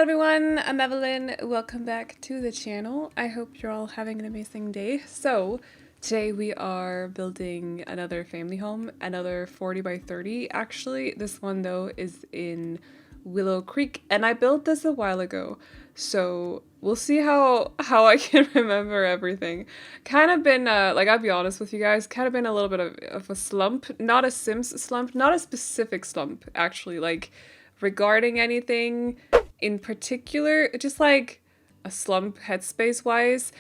Hi everyone, I'm Evelyn. Welcome back to the channel. I hope you're all having an amazing day. So today we are building another family home, another 40 by 30 actually. This one though is in Willow Creek and I built this a while ago. So we'll see how I can remember everything. Kind of been, like I'll be honest with you guys, kind of been a little bit of a slump. Not a Sims slump, not a specific slump actually, like regarding anything in particular, just like a slump headspace wise,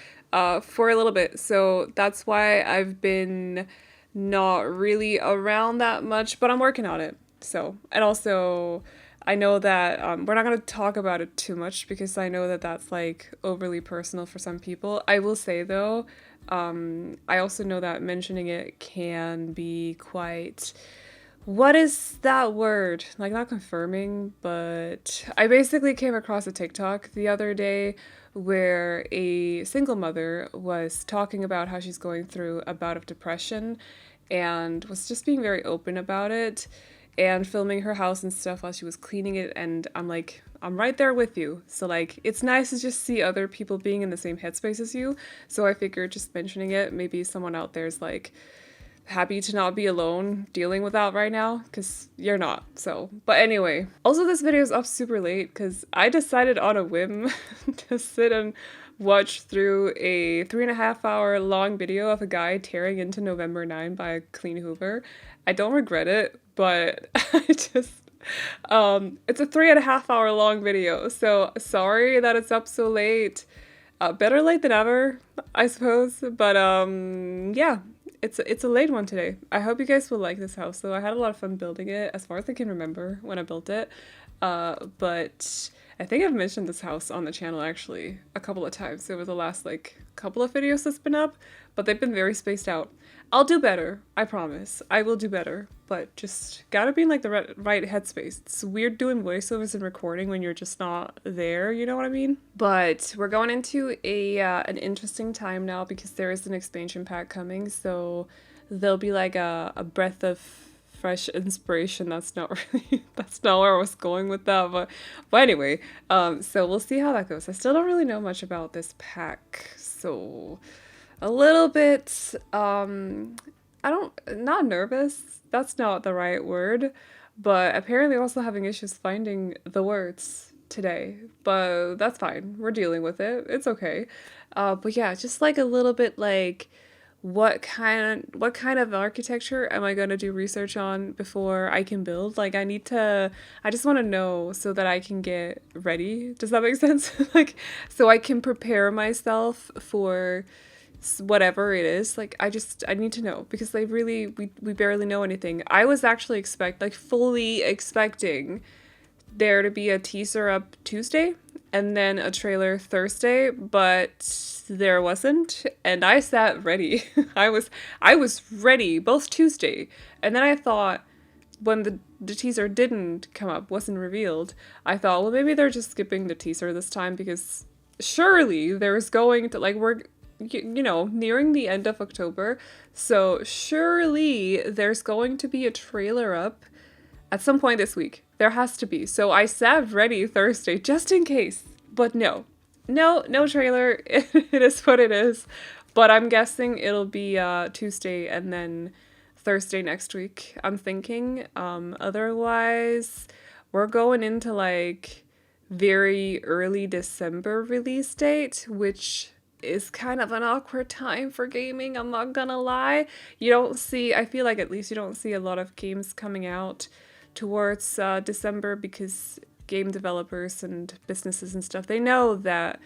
for a little bit. So that's why I've been not really around that much, but I'm working on it. So, and also, I know that we're not going to talk about it too much because I know that that's like overly personal for some people. I will say though, I also know that mentioning it can be quite, what is that word? Like, not confirming, but I basically came across a TikTok the other day where a single mother was talking about how she's going through a bout of depression and was just being very open about it and filming her house and stuff while she was cleaning it. And I'm like, I'm right there with you. So, like, it's nice to just see other people being in the same headspace as you. So I figured just mentioning it, maybe someone out there is like, happy to not be alone dealing with that right now, because you're not. So, but anyway, also this video is up super late because I decided on a whim to sit and watch through a 3.5 hour long video of a guy tearing into November 9 by a clean hoover. I don't regret it, but I just it's a 3.5 hour long video, so sorry that it's up so late. Better late than ever, I suppose. But yeah, it's a late one today. I hope you guys will like this house though. I had a lot of fun building it as far as I can remember when I built it. But I think I've mentioned this house on the channel actually a couple of times over the last like couple of videos that's been up, but they've been very spaced out. I'll do better, I promise. I will do better, but just gotta be in like the right headspace. It's weird doing voiceovers and recording when you're just not there, you know what I mean? But we're going into an interesting time now because there is an expansion pack coming, so there'll be like a breath of fresh inspiration. That's not really, that's not where I was going with that, but anyway, so we'll see how that goes. I still don't really know much about this pack, so a little bit, not nervous, that's not the right word, but apparently also having issues finding the words today, but that's fine. We're dealing with it. It's okay. But yeah, just like a little bit like what kind of architecture am I going to do research on before I can build? Like I just want to know so that I can get ready. Does that make sense? Like so I can prepare myself for whatever it is. Like I need to know because they really we barely know anything. I was actually fully expecting there to be a teaser up Tuesday and then a trailer Thursday, but there wasn't, and I sat ready. I was ready both Tuesday, and then I thought when the teaser didn't come up, wasn't revealed, I thought, well, maybe they're just skipping the teaser this time because surely there's going to, like, we're, you know, nearing the end of October, so surely there's going to be a trailer up at some point this week. There has to be. So I sat ready Thursday just in case. But no trailer. It is what it is. But I'm guessing it'll be Tuesday and then Thursday next week, I'm thinking. Otherwise, we're going into like very early December release date, which is kind of an awkward time for gaming, I'm not gonna lie. I feel like at least you don't see a lot of games coming out towards December because game developers and businesses and stuff, they know that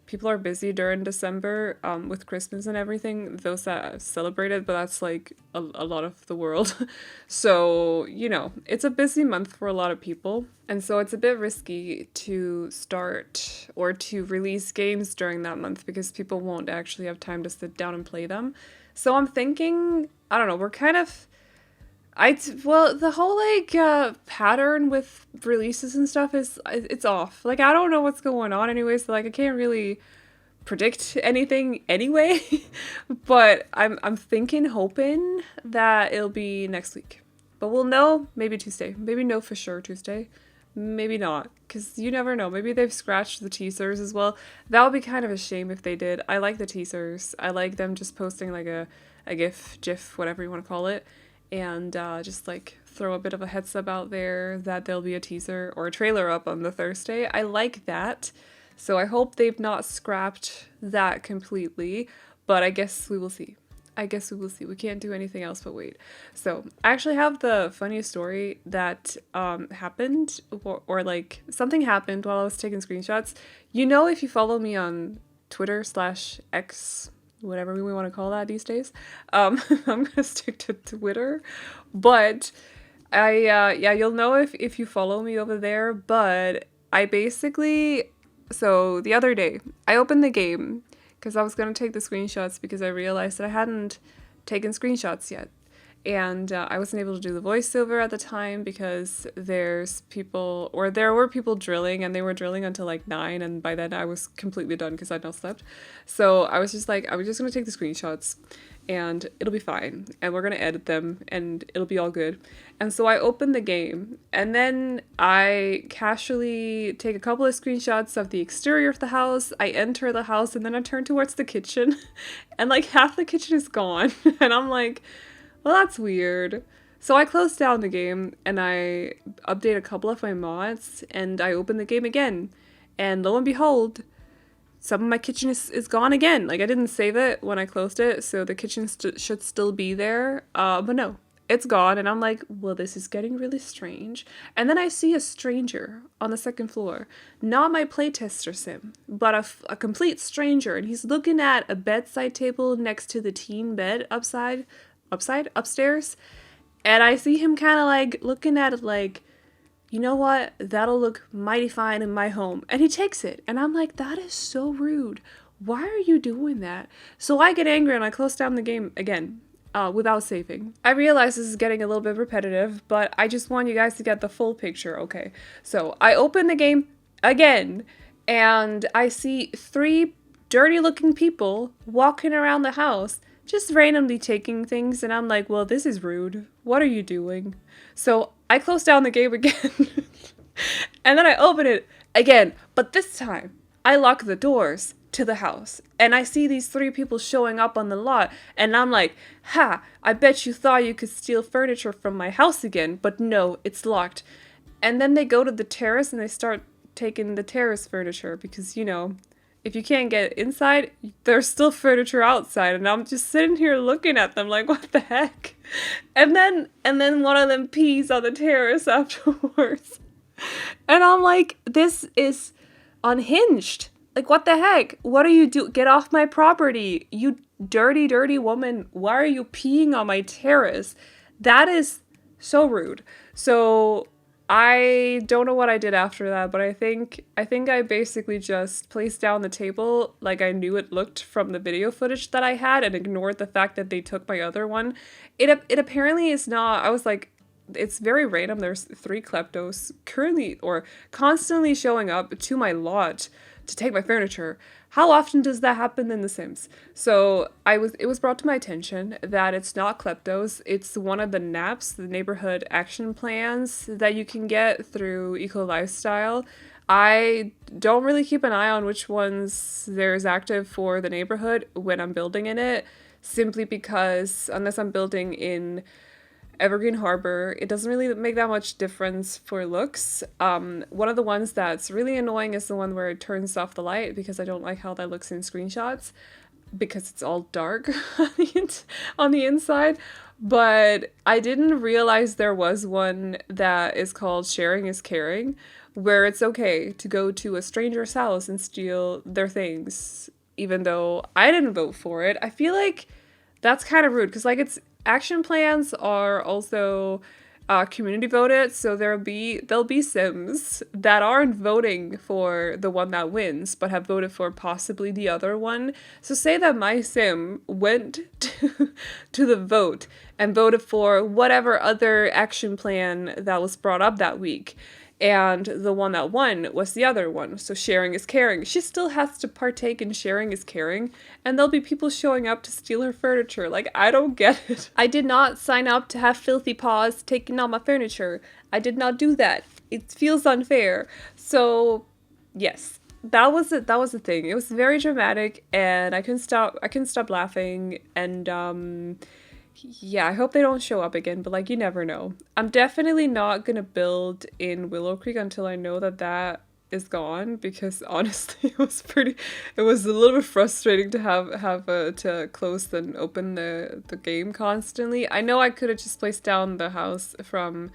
people are busy during December with Christmas and everything, those that celebrate it, but that's like a lot of the world. So, you know, it's a busy month for a lot of people. And so it's a bit risky to start or to release games during that month because people won't actually have time to sit down and play them. So I'm thinking, I don't know, we're kind of the whole like pattern with releases and stuff it's off. Like I don't know what's going on anyway, so like I can't really predict anything anyway. But I'm hoping that it'll be next week. But we'll know maybe Tuesday. Maybe know for sure Tuesday. Maybe not, because you never know. Maybe they've scratched the teasers as well. That would be kind of a shame if they did. I like the teasers. I like them just posting like a GIF, whatever you want to call it, and just like throw a bit of a heads up out there that there'll be a teaser or a trailer up on the Thursday. I like that. So I hope they've not scrapped that completely, but I guess we will see. I guess we will see. We can't do anything else but wait. So I actually have the funniest story that happened, or like something happened while I was taking screenshots. You know, if you follow me on Twitter/X, whatever we want to call that these days, I'm gonna stick to Twitter, but yeah, you'll know if you follow me over there. But I basically, so the other day I opened the game because I was going to take the screenshots because I realized that I hadn't taken screenshots yet. And I wasn't able to do the voiceover at the time because there were people drilling, and they were drilling until like 9, and by then I was completely done because I'd not slept. So I was just like, I was just going to take the screenshots and it'll be fine, and we're going to edit them and it'll be all good. And so I opened the game, and then I casually take a couple of screenshots of the exterior of the house. I enter the house, and then I turn towards the kitchen and like half the kitchen is gone. And I'm like, well, that's weird. So I closed down the game and I update a couple of my mods, and I open the game again. And lo and behold, some of my kitchen is gone again. Like, I didn't save it when I closed it, so the kitchen should still be there. But no, it's gone. And I'm like, well, this is getting really strange. And then I see a stranger on the second floor. Not my playtester sim, but a complete stranger. And he's looking at a bedside table next to the teen bed upstairs. And I see him kind of like looking at it like, you know what, that'll look mighty fine in my home. And he takes it. And I'm like, that is so rude. Why are you doing that? So I get angry and I close down the game again without saving. I realize this is getting a little bit repetitive, but I just want you guys to get the full picture, okay? So I open the game again, and I see 3 dirty looking people walking around the house, just randomly taking things, and I'm like, well, this is rude. What are you doing? So I close down the game again, and then I open it again, but this time I lock the doors to the house, and I see these 3 people showing up on the lot, and I'm like, ha, I bet you thought you could steal furniture from my house again, but no, it's locked. And then they go to the terrace and they start taking the terrace furniture because, you know, if you can't get inside, there's still furniture outside, and I'm just sitting here looking at them like, what the heck? And then one of them pees on the terrace afterwards. And I'm like, this is unhinged. Like, what the heck? What are you doing? Get off my property, you dirty, dirty woman. Why are you peeing on my terrace? That is so rude. So I don't know what I did after that, but I think I basically just placed down the table like I knew it looked from the video footage that I had, and ignored the fact that they took my other one. It apparently is not. I was like, it's very random. There's 3 kleptos currently or constantly showing up to my lot to take my furniture. How often does that happen in The Sims? So it was brought to my attention that it's not kleptos, it's one of the NAPs, the neighborhood action plans that you can get through Eco Lifestyle. I don't really keep an eye on which ones there's active for the neighborhood when I'm building in it, simply because unless I'm building in Evergreen Harbor, it doesn't really make that much difference for looks. One of the ones that's really annoying is the one where it turns off the light, because I don't like how that looks in screenshots, because it's all dark on the inside. But I didn't realize there was one that is called Sharing is Caring, where it's okay to go to a stranger's house and steal their things, even though I didn't vote for it. I feel like that's kind of rude, because like action plans are also community voted, so there'll be Sims that aren't voting for the one that wins, but have voted for possibly the other one. So say that my Sim went to the vote and voted for whatever other action plan that was brought up that week, and the one that won was the other one. So Sharing is Caring. She still has to partake in Sharing is Caring, and there'll be people showing up to steal her furniture. Like, I don't get it. I did not sign up to have filthy paws taking all my furniture. I did not do that. it feels unfair. So yes, that was it. That was the thing. It was very dramatic, and I couldn't stop laughing. And yeah, I hope they don't show up again. But like, you never know. I'm definitely not gonna build in Willow Creek until I know that that is gone, because honestly it was a little bit frustrating to have to close and open the game constantly. I know I could have just placed down the house from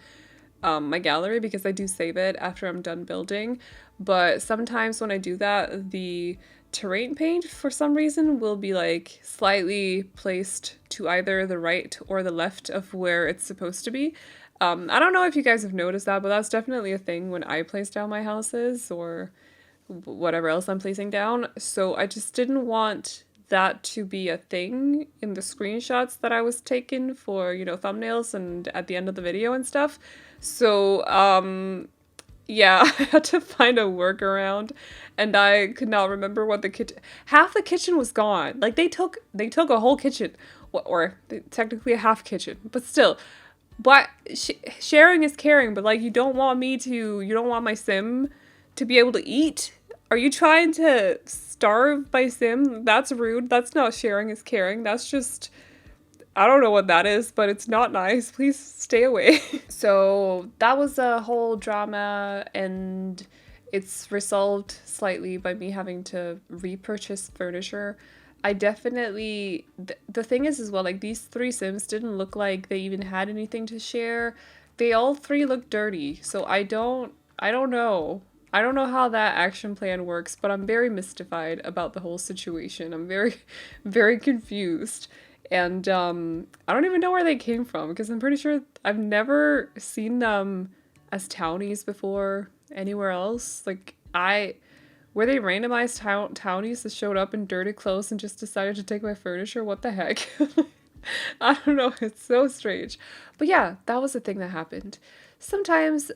my gallery, because I do save it after I'm done building, but sometimes when I do that, the terrain paint for some reason will be like slightly placed to either the right or the left of where it's supposed to be. I don't know if you guys have noticed that, but that's definitely a thing when I place down my houses or whatever else I'm placing down. So I just didn't want that to be a thing in the screenshots that I was taking for, you know, thumbnails and at the end of the video and stuff. So, yeah, I had to find a workaround, and I could not remember what the kitchen. Half the kitchen was gone. Like they took a whole kitchen, or technically a half kitchen, but still. But sharing is caring. But like, you don't want my sim to be able to eat. Are you trying to starve my sim? That's rude. That's not sharing is caring. That's just, I don't know what that is, but it's not nice. Please stay away. So that was a whole drama, and it's resolved slightly by me having to repurchase furniture. I definitely, the thing is as well, like these three Sims didn't look like they even had anything to share. They all three look dirty, so I don't know. I don't know how that action plan works, but I'm very mystified about the whole situation. I'm very, very confused. And I don't even know where they came from, because I'm pretty sure I've never seen them as townies before anywhere else. Like, were they randomized townies that showed up in dirty clothes and just decided to take my furniture? What the heck? I don't know, it's so strange. But yeah, that was the thing that happened. Sometimes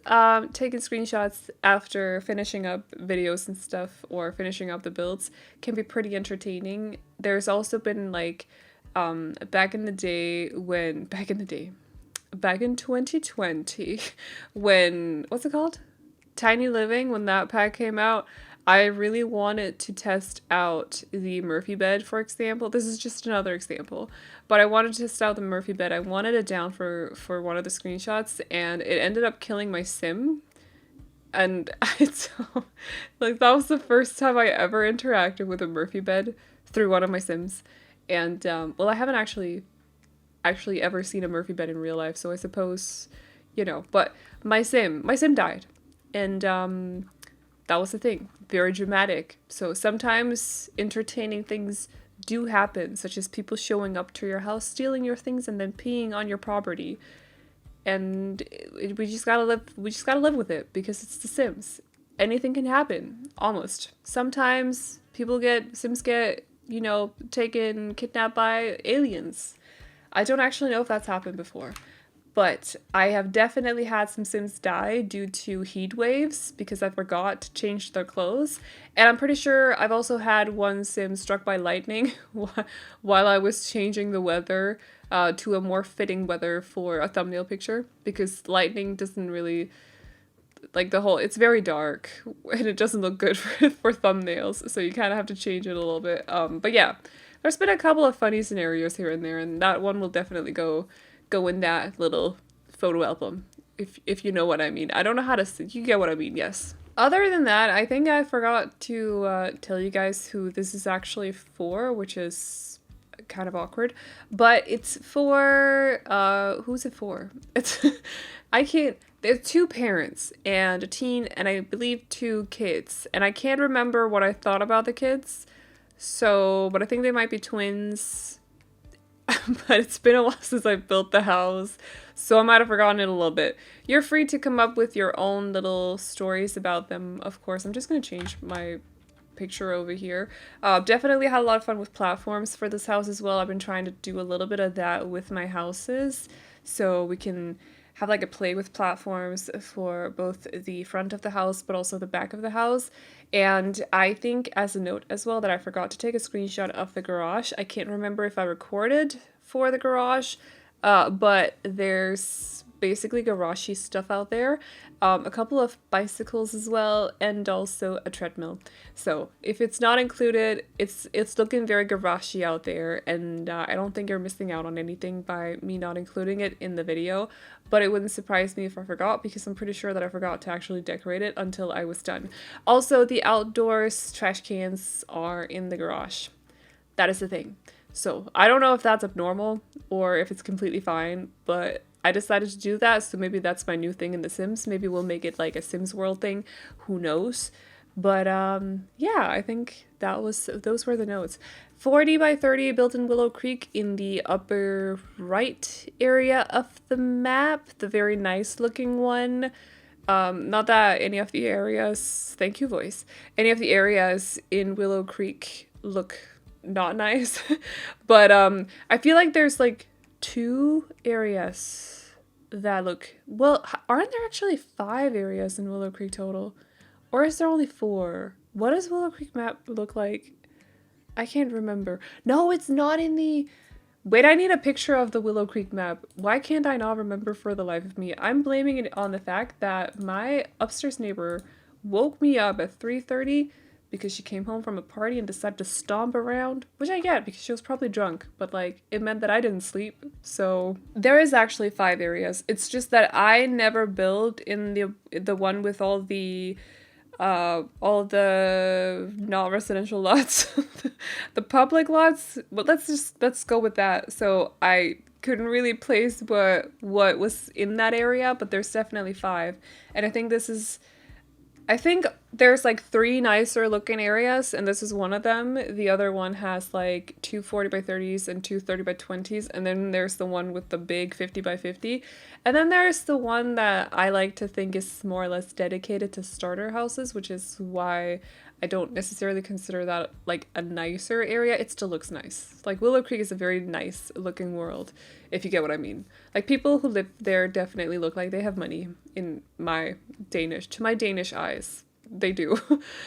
taking screenshots after finishing up videos and stuff, or finishing up the builds, can be pretty entertaining. There's also been like, back in 2020, when, what's it called? Tiny Living, when that pack came out, I really wanted to test out the Murphy bed, for example. This is just another example, but I wanted to test out the Murphy bed. I wanted it down for one of the screenshots, and it ended up killing my sim. And so, like, that was the first time I ever interacted with a Murphy bed through one of my sims. And, well, I haven't actually ever seen a Murphy bed in real life, so I suppose, you know, but my sim died. And, that was the thing. Very dramatic. So sometimes entertaining things do happen, such as people showing up to your house, stealing your things, and then peeing on your property. And we just gotta live with it, because it's The Sims. Anything can happen, almost. Sometimes Sims get, you know, kidnapped by aliens. I don't actually know if that's happened before. But I have definitely had some Sims die due to heat waves, because I forgot to change their clothes. And I'm pretty sure I've also had one Sim struck by lightning while I was changing the weather to a more fitting weather for a thumbnail picture, because lightning doesn't really, like, it's very dark and it doesn't look good for thumbnails, so you kind of have to change it a little bit. But yeah, there's been a couple of funny scenarios here and there, and that one will definitely go in that little photo album, if you know what I mean. I don't know how to say, you get what I mean, yes. Other than that, I think I forgot to tell you guys who this is actually for, which is kind of awkward, but it's for, who's it for? It's, there's two parents and a teen, and I believe two kids, and I can't remember what I thought about the kids, but I think they might be twins. But it's been a while since I built the house, so I might have forgotten it a little bit. You're free to come up with your own little stories about them, of course. I'm just going to change my picture over here. Definitely had a lot of fun with platforms for this house as well. I've been trying to do a little bit of that with my houses, so we can have like a play with platforms for both the front of the house but also the back of the house. And I think, as a note as well, that I forgot to take a screenshot of the garage. I can't remember if I recorded for the garage, but there's basically garage-y stuff out there. A couple of bicycles as well, and also a treadmill. So if it's not included, it's looking very garage-y out there, and I don't think you're missing out on anything by me not including it in the video. But it wouldn't surprise me if I forgot, because I'm pretty sure that I forgot to actually decorate it until I was done. Also, the outdoors trash cans are in the garage. That is the thing. So I don't know if that's abnormal or if it's completely fine, but I decided to do that, so maybe that's my new thing in The Sims. Maybe we'll make it like a Sims World thing. Who knows? But yeah, I think those were the notes. 40 by 30 built in Willow Creek in the upper right area of the map, the very nice looking one. Not that any of the areas, thank you voice, any of the areas in Willow Creek look not nice, but I feel like there's like 2 areas that look, well, aren't there actually 5 areas in Willow Creek total? Or is there only 4? What does Willow Creek map look like? I can't remember. No, it's not in the... Wait, I need a picture of the Willow Creek map. Why can't I not remember for the life of me? I'm blaming it on the fact that my upstairs neighbor woke me up at 3:30 because she came home from a party and decided to stomp around, which I get because she was probably drunk, but like it meant that I didn't sleep. So there is actually 5 areas. It's just that I never build in the one with all the non-residential lots. The public lots, but let's go with that. So I couldn't really place what was in that area, but there's definitely 5. And I think there's like 3 nicer looking areas, and this is one of them. The other one has like 2 40 by 30s and 2 30 by 20s, and then there's the one with the big 50 by 50. And then there's the one that I like to think is more or less dedicated to starter houses, which is why I don't necessarily consider that like a nicer area. It still looks nice. Like Willow Creek is a very nice looking world, if you get what I mean. Like people who live there definitely look like they have money to my Danish eyes. They do.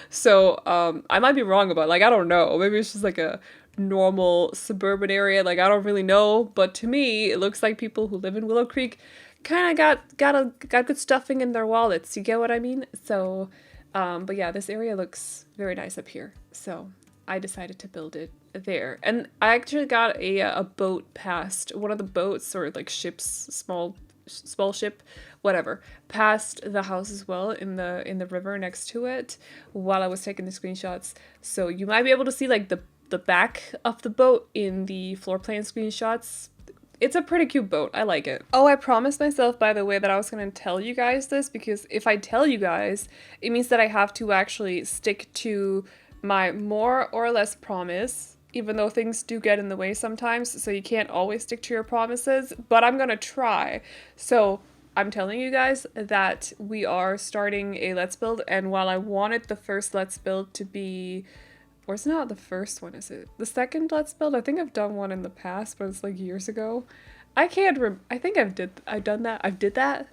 So I might be wrong about, like, I don't know. Maybe it's just like a normal suburban area. Like I don't really know, but to me it looks like people who live in Willow Creek kind of got good stuffing in their wallets. You get what I mean? So but yeah, this area looks very nice up here, so I decided to build it there. And I actually got a boat past one of the boats, or like ships, small ship, whatever, past the house as well in the river next to it while I was taking the screenshots. So you might be able to see like the back of the boat in the floor plan screenshots. It's a pretty cute boat. I like it. Oh, I promised myself, by the way, that I was going to tell you guys this, because if I tell you guys, it means that I have to actually stick to my more or less promise, even though things do get in the way sometimes, so you can't always stick to your promises, but I'm going to try. So I'm telling you guys that we are starting a Let's Build, and while I wanted the first Let's Build to be... Or it's not the first one, is it? The second Let's Build? I think I've done one in the past, but it's like years ago. I can't I think I've done that. I did that.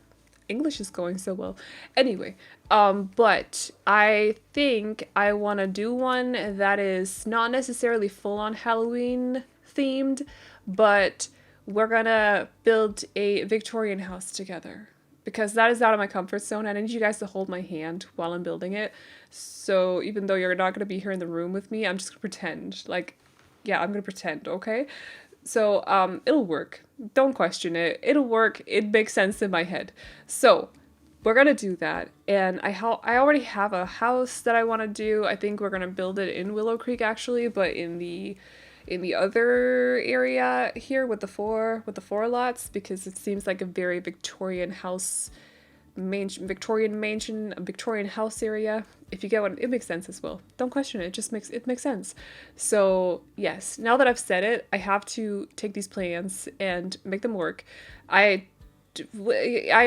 English is going so well. Anyway, but I think I want to do one that is not necessarily full-on Halloween themed, but we're gonna build a Victorian house together. Because that is out of my comfort zone. I need you guys to hold my hand while I'm building it. So even though you're not going to be here in the room with me, I'm just going to pretend. Like, yeah, I'm going to pretend, okay? So it'll work. Don't question it. It'll work. It makes sense in my head. So we're going to do that. And I already have a house that I want to do. I think we're going to build it in Willow Creek, actually, but in the other area here with the four lots, because it seems like a very Victorian house, Victorian mansion, a Victorian house area. If you get what it makes sense as well. Don't question it. It makes sense. So yes, now that I've said it, I have to take these plans and make them work. I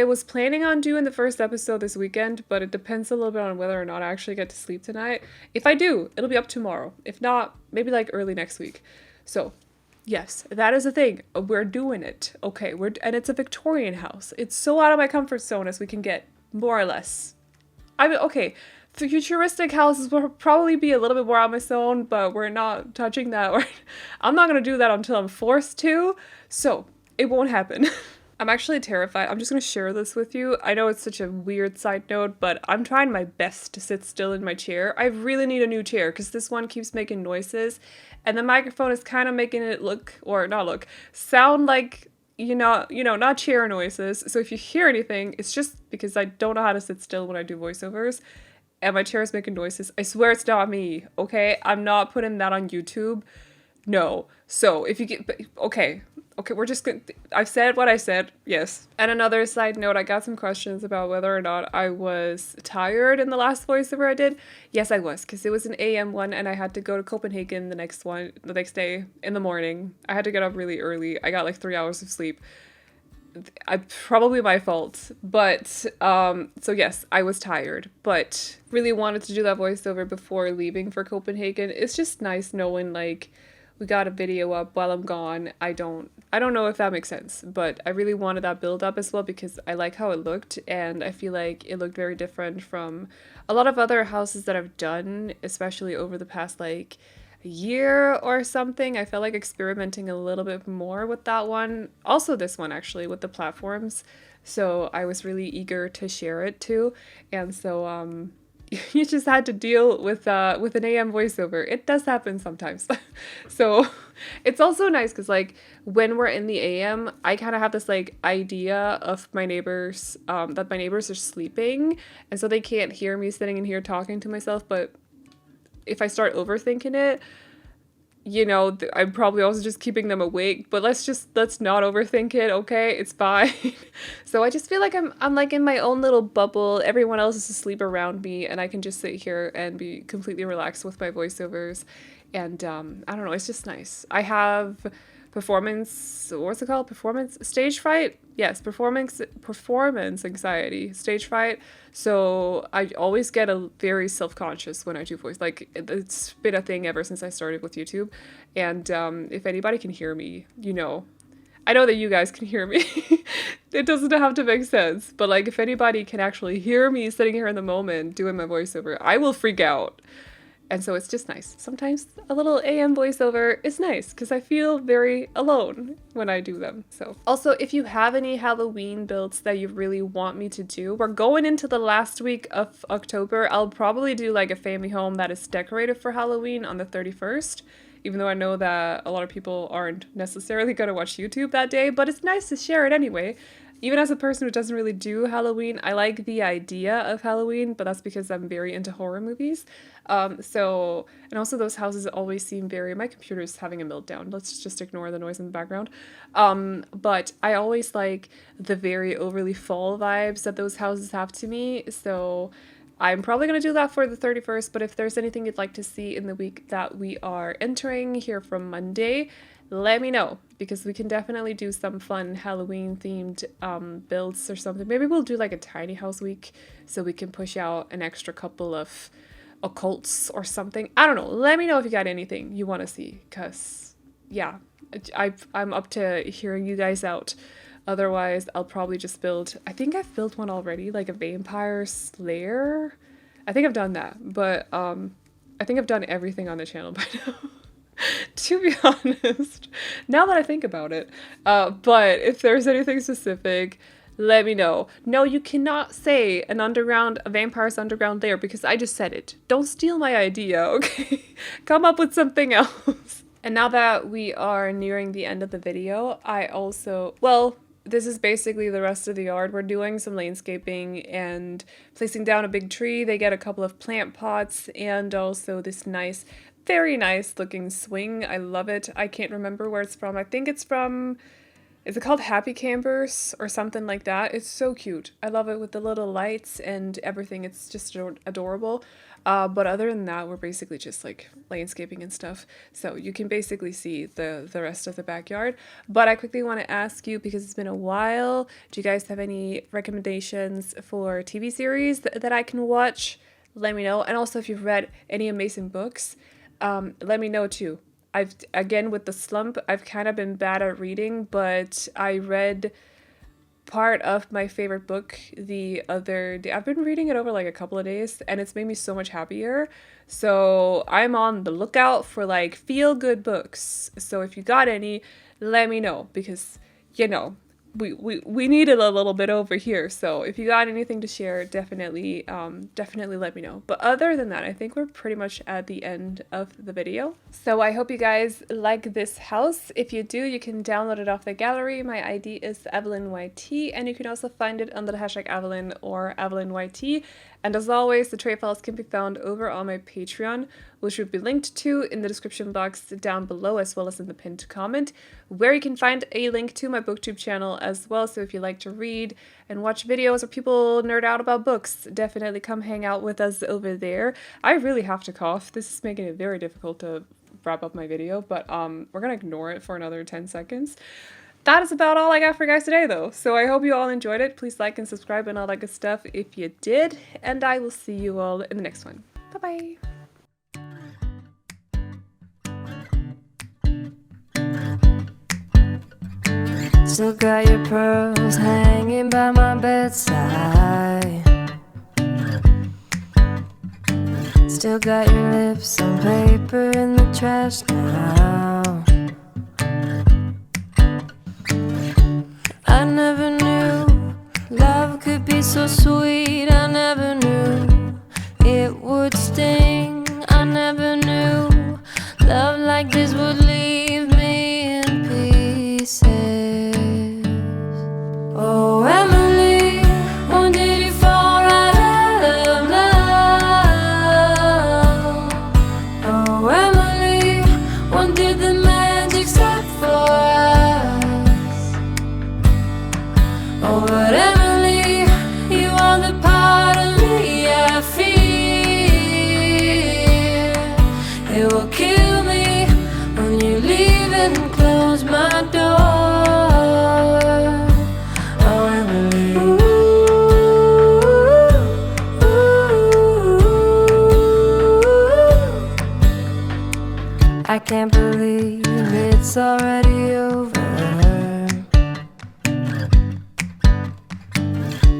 was planning on doing the first episode this weekend, but it depends a little bit on whether or not I actually get to sleep tonight. If I do, it'll be up tomorrow. If not, maybe like early next week. So yes, that is the thing. We're doing it. Okay, and it's a Victorian house. It's so out of my comfort zone as we can get, more or less. I mean, okay, futuristic houses will probably be a little bit more on my zone, but we're not touching that. I'm not going to do that until I'm forced to, so it won't happen. I'm actually terrified. I'm just going to share this with you. I know it's such a weird side note, but I'm trying my best to sit still in my chair. I really need a new chair because this one keeps making noises and the microphone is kind of making it sound like, not chair noises. So if you hear anything, it's just because I don't know how to sit still when I do voiceovers and my chair is making noises. I swear it's not me, okay? I'm not putting that on YouTube. No. So if you get, okay, we're just gonna, I've said what I said, yes. And another side note, I got some questions about whether or not I was tired in the last voiceover I did. Yes, I was, because it was an AM one and I had to go to Copenhagen the next day in the morning. I had to get up really early. I got like 3 hours of sleep. Probably my fault, but so yes, I was tired, but really wanted to do that voiceover before leaving for Copenhagen. It's just nice knowing like we got a video up while I'm gone. I don't know if that makes sense, but I really wanted that build up as well because I like how it looked and I feel like it looked very different from a lot of other houses that I've done, especially over the past like a year or something. I felt like experimenting a little bit more with that one. Also this one actually with the platforms. So I was really eager to share it too. And so you just had to deal with an AM voiceover. It does happen sometimes. So it's also nice because like when we're in the AM, I kind of have this like idea of my neighbors, that my neighbors are sleeping and so they can't hear me sitting in here talking to myself. But if I start overthinking it, I'm probably also just keeping them awake, but let's not overthink it, okay? It's fine. So I just feel like I'm like in my own little bubble. Everyone else is asleep around me and I can just sit here and be completely relaxed with my voiceovers. And I don't know, it's just nice. I have performance stage fright. Yes, performance anxiety, stage fright. So I always get a very self-conscious when I do voice. Like it's been a thing ever since I started with YouTube. And if anybody can hear me, I know that you guys can hear me. It doesn't have to make sense, but like if anybody can actually hear me sitting here in the moment doing my voiceover, I will freak out. And so it's just nice. Sometimes a little AM voiceover is nice because I feel very alone when I do them. So also, if you have any Halloween builds that you really want me to do, we're going into the last week of October. I'll probably do like a family home that is decorated for Halloween on the 31st, even though I know that a lot of people aren't necessarily going to watch YouTube that day, but it's nice to share it anyway. Even as a person who doesn't really do Halloween, I like the idea of Halloween, but that's because I'm very into horror movies. And also those houses always seem my computer's having a meltdown. Let's just ignore the noise in the background. But I always like the very overly fall vibes that those houses have to me. So I'm probably going to do that for the 31st, but if there's anything you'd like to see in the week that we are entering here from Monday, let me know, because we can definitely do some fun Halloween themed builds or something. Maybe we'll do like a tiny house week so we can push out an extra couple of occults or something. I don't know. Let me know if you got anything you want to see, because yeah, I'm up to hearing you guys out. Otherwise, I'll probably just build, I think I've built one already, like a vampire slayer. I think I've done that, but I think I've done everything on the channel by now. To be honest, now that I think about it. But if there's anything specific, let me know. No, you cannot say a vampire's underground lair, because I just said it. Don't steal my idea, okay? Come up with something else. And now that we are nearing the end of the video, this is basically the rest of the yard. We're doing some landscaping and placing down a big tree. They get a couple of plant pots and also this very nice looking swing. I love it. I can't remember where it's from. I think it's from, is it called Happy Campers or something like that? It's so cute. I love it with the little lights and everything. It's just adorable. But other than that, we're basically just like landscaping and stuff. So you can basically see the rest of the backyard. But I quickly want to ask you, because it's been a while, do you guys have any recommendations for TV series that I can watch? Let me know. And also if you've read any amazing books, let me know too. Again, with the slump, I've kind of been bad at reading, but I read part of my favorite book the other day. I've been reading it over like a couple of days and it's made me so much happier. So I'm on the lookout for like feel good books. So if you got any, let me know, because we needed a little bit over here. So if you got anything to share, definitely let me know. But other than that, I think we're pretty much at the end of the video. So I hope you guys like this house. If you do, you can download it off the gallery. My ID is AvelineYT, and you can also find it under the hashtag Aveline or AvelineYT. And as always, the trade files can be found over on my Patreon, which will be linked to in the description box down below, as well as in the pinned comment, where you can find a link to my booktube channel as well. So if you like to read and watch videos or people nerd out about books, definitely come hang out with us over there. I really have to cough. This is making it very difficult to wrap up my video, but we're gonna ignore it for another 10 seconds. That is about all I got for you guys today, though. So I hope you all enjoyed it. Please like and subscribe and all that good stuff if you did. And I will see you all in the next one. Bye-bye. Still got your pearls hanging by my bedside. Still got your lips on paper in the trash now. I never knew love could be so sweet. I never knew it would sting. I never knew love like this would leave me in pieces. Oh, Emily, when did you fall right out of love? Oh, Emily, when did the magic stop for us? Oh, but Emily, you are the part of me I fear. It will kill me when you leave and close my door. Oh, Emily, I can't believe it's already over.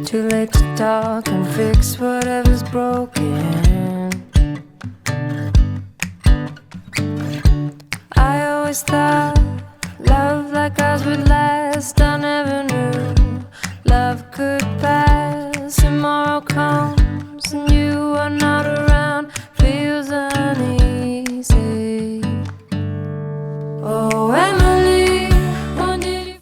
Too late to talk and fix whatever's broken. I always thought love like ours would last. I never knew love could pass. Tomorrow comes and you are not around.